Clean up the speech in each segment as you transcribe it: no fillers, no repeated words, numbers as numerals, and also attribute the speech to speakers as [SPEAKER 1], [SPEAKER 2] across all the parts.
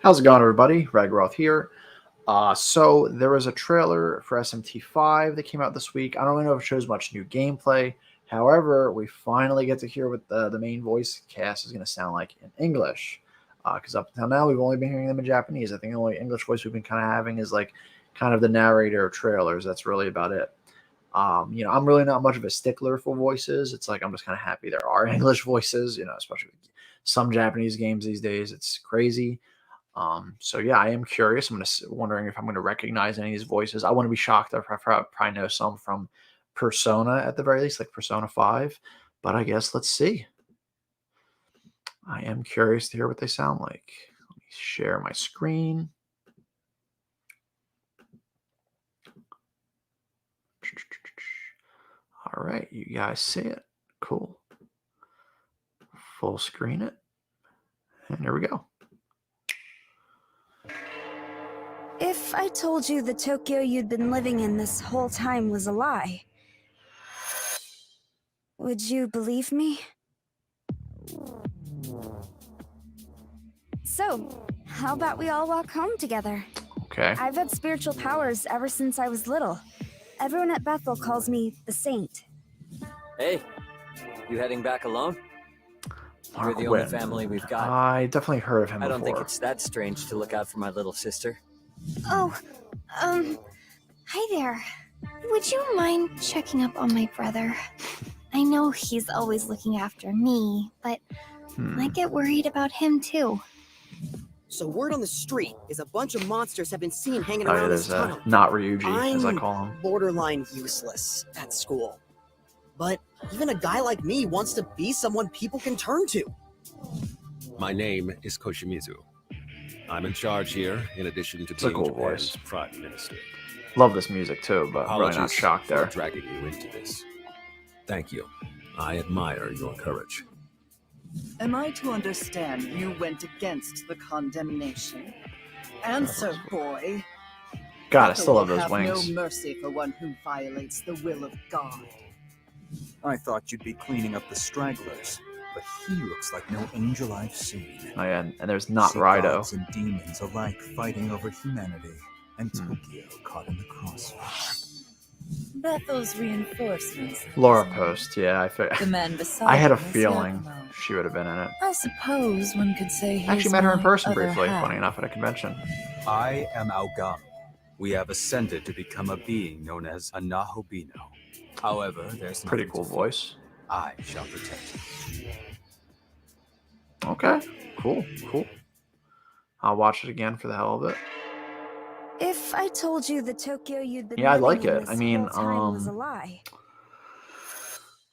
[SPEAKER 1] How's it going, everybody? Ragroth here. So there was a trailer for SMT5 that came out this week. I don't really know if it shows much new gameplay. However, we finally get to hear what the main voice cast is going to sound like in English. Because up until now, we've only been hearing them in Japanese. I think the only English voice we've been kind of having is like kind of the narrator of trailers. That's really about it. I'm really not much of a stickler for voices. It's like I'm just kind of happy there are English voices, especially with some Japanese games these days. It's crazy. So yeah, I am curious. Wondering if I'm going to recognize any of these voices. I want to be shocked. I probably know some from Persona at the very least, like Persona 5. But I guess let's see. I am curious to hear what they sound like. Let me share my screen. All right, you guys see it. Cool. Full screen it. And here we go.
[SPEAKER 2] If I told you the Tokyo you'd been living in this whole time was a lie, would you believe me? So, how about we all walk home together?
[SPEAKER 1] Okay.
[SPEAKER 2] I've had spiritual powers ever since I was little. Everyone at Bethel calls me the Saint.
[SPEAKER 3] Hey, you heading back alone?
[SPEAKER 1] Mark
[SPEAKER 3] You're the only family we've got.
[SPEAKER 1] I definitely heard of him before.
[SPEAKER 3] I don't think it's that strange to look out for my little sister.
[SPEAKER 4] Oh, hi there. Would you mind checking up on my brother? I know he's always looking after me, but I get worried about him too.
[SPEAKER 5] So word on the street is a bunch of monsters have been seen hanging around this tunnel.
[SPEAKER 1] Not Ryuji, as I call him.
[SPEAKER 5] Borderline useless at school. But even a guy like me wants to be someone people can turn to.
[SPEAKER 6] My name is Koshimizu. I'm in charge here, in addition to being Japan's Prime Minister.
[SPEAKER 1] Love this music too, but really not shocked there.
[SPEAKER 6] For dragging you into this. Thank you. I admire your courage.
[SPEAKER 7] Am I to understand you went against the condemnation? Answer, boy.
[SPEAKER 1] God, I still love those wings.
[SPEAKER 7] No mercy for one who violates the will of God.
[SPEAKER 8] I thought you'd be cleaning up the stragglers, but he looks like no angel I've seen.
[SPEAKER 1] Oh yeah, and there's not Raido.
[SPEAKER 8] Gods and demons alike fighting over humanity, and Tokyo caught in the crossfire.
[SPEAKER 9] Bethel's reinforcements.
[SPEAKER 1] Laura Post, yeah,
[SPEAKER 9] the man beside
[SPEAKER 1] I had a feeling she would have been in it.
[SPEAKER 9] I suppose one could say he's
[SPEAKER 1] actually met her in person briefly,
[SPEAKER 9] half.
[SPEAKER 1] funny enough, at a convention.
[SPEAKER 8] I am Aogam. We have ascended to become a being known as a Nahobino. However, there's
[SPEAKER 1] pretty cool voice.
[SPEAKER 8] I shall protect you.
[SPEAKER 1] Okay, cool. I'll watch it again for the hell of it.
[SPEAKER 2] If I told you the Tokyo you'd been
[SPEAKER 1] I like
[SPEAKER 2] living in
[SPEAKER 1] it.
[SPEAKER 2] this
[SPEAKER 1] I mean,
[SPEAKER 2] whole time was a lie.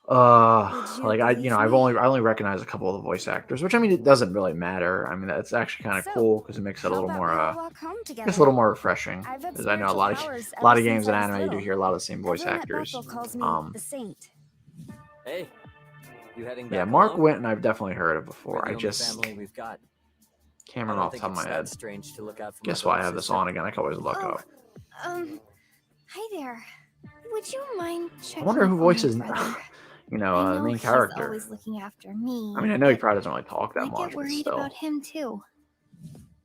[SPEAKER 1] I only recognize a couple of the voice actors, which I mean, it doesn't really matter. I mean, that's actually kind of cool because it makes it a little more, it's a little more refreshing. Because I know a lot of games in anime, you do hear a lot of the same voice actors.
[SPEAKER 3] Hey, you heading back?
[SPEAKER 1] Yeah, Mark
[SPEAKER 3] alone?
[SPEAKER 1] Winton, I've definitely heard of before. I just
[SPEAKER 3] family we've got.
[SPEAKER 1] can't remember off the top of my head.
[SPEAKER 3] Strange to look out for
[SPEAKER 1] Guess why I have this on again? I can always look up.
[SPEAKER 4] Hi there. Would you mind checking
[SPEAKER 1] I wonder who voices,
[SPEAKER 4] the
[SPEAKER 1] main character.
[SPEAKER 4] Always looking after me.
[SPEAKER 1] I mean, I know he probably doesn't really talk that much,
[SPEAKER 4] get worried
[SPEAKER 1] but still.
[SPEAKER 4] about him too.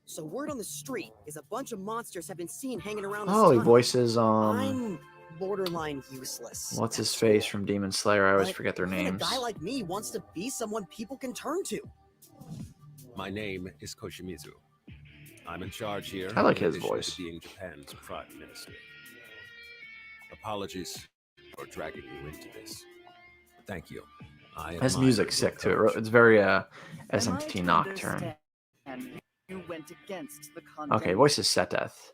[SPEAKER 5] So word on the street is a bunch of monsters have been seen hanging around
[SPEAKER 1] Oh,
[SPEAKER 5] this
[SPEAKER 1] he voices
[SPEAKER 5] I'm borderline useless.
[SPEAKER 1] what's his face from Demon Slayer? I always forget their
[SPEAKER 5] even
[SPEAKER 1] names.
[SPEAKER 5] a guy like me wants to be someone people can turn to.
[SPEAKER 6] My name is Koshimizu. I'm in charge here.
[SPEAKER 1] I like
[SPEAKER 6] in
[SPEAKER 1] his
[SPEAKER 6] addition
[SPEAKER 1] voice.
[SPEAKER 6] To being Japan's Prime Minister. Apologies for dragging you into this. Thank you.
[SPEAKER 1] His music's sick too. It's very SMT Nocturne.
[SPEAKER 7] You went against the
[SPEAKER 1] Okay, voice is Set Death.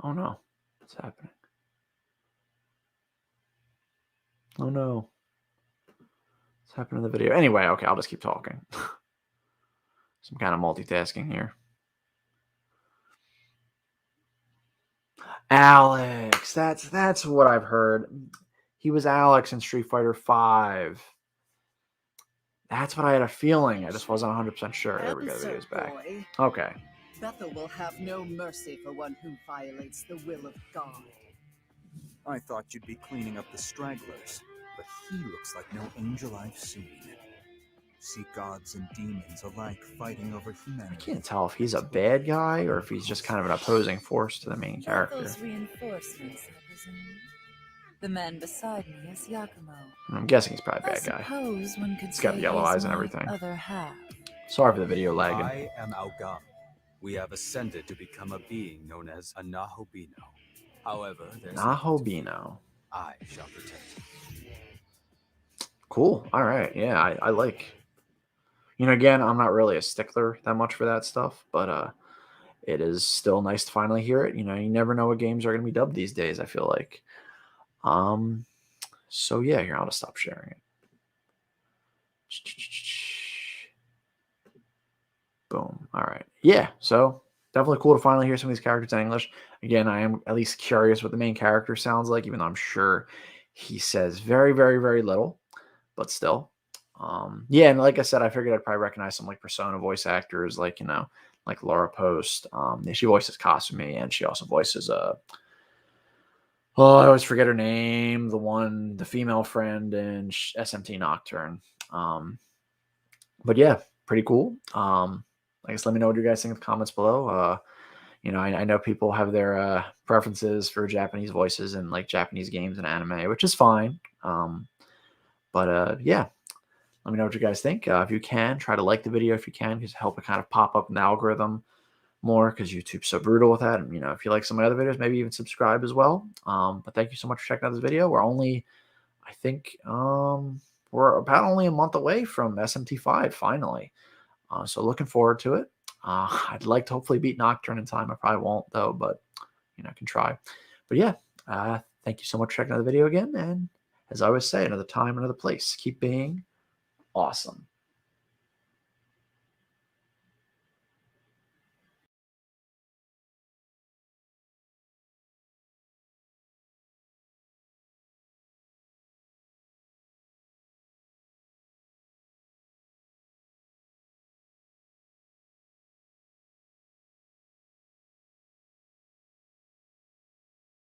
[SPEAKER 1] Oh no, what's happening? Oh no, what's happening in the video? Anyway, okay, I'll just keep talking. Some kind of multitasking here. Alex, that's what I've heard. He was Alex in Street Fighter V. That's what I had a feeling. I just wasn't 100% sure. There we go. The video's back. Okay.
[SPEAKER 7] Bethel will have no mercy for one who violates the will of God.
[SPEAKER 8] I thought you'd be cleaning up the stragglers, but he looks like no angel I've seen. see gods and demons alike fighting over humanity.
[SPEAKER 1] I can't tell if he's a bad guy or if he's just kind of an opposing force to the main character.
[SPEAKER 9] Those reinforcements, I presume. The man beside me is Yakumo.
[SPEAKER 1] I'm guessing he's probably a
[SPEAKER 9] I
[SPEAKER 1] bad guy.
[SPEAKER 9] suppose one could
[SPEAKER 1] He's got
[SPEAKER 9] say
[SPEAKER 1] yellow
[SPEAKER 9] he's
[SPEAKER 1] eyes and
[SPEAKER 9] my
[SPEAKER 1] everything.
[SPEAKER 9] Other half.
[SPEAKER 1] Sorry for the video lagging.
[SPEAKER 8] I am Aogam. We have ascended to become a being known as a Nahobino. However, there's
[SPEAKER 1] Nahobino.
[SPEAKER 8] I shall protect you.
[SPEAKER 1] Cool. All right. Yeah, I like. Again, I'm not really a stickler that much for that stuff, but it is still nice to finally hear it. You never know what games are going to be dubbed these days, I feel like. So yeah, here, I'll just stop sharing it. Boom. All right. Yeah, so definitely cool to finally hear some of these characters in English. Again, I am at least curious what the main character sounds like, even though I'm sure he says very, very, very little, but still. Yeah, and like I said, I figured I'd probably recognize some like Persona voice actors, like like Laura Post. She voices Kasumi, and she also voices I always forget her name, the female friend in SMT Nocturne. But yeah, pretty cool. I guess let me know what you guys think in the comments below. I know people have their preferences for Japanese voices and like Japanese games and anime, which is fine. But yeah, let me know what you guys think. If you can, try to like the video if you can, because help it kind of pop up in the algorithm more, because YouTube's so brutal with that. And if you like some of my other videos, maybe even subscribe as well. But thank you so much for checking out this video. We're only, I think, we're about only a month away from SMT5 finally. So looking forward to it. I'd like to hopefully beat Nocturne in time. I probably won't though, but I can try. But yeah, thank you so much for checking out the video again. And as I always say, another time, another place. Keep being awesome.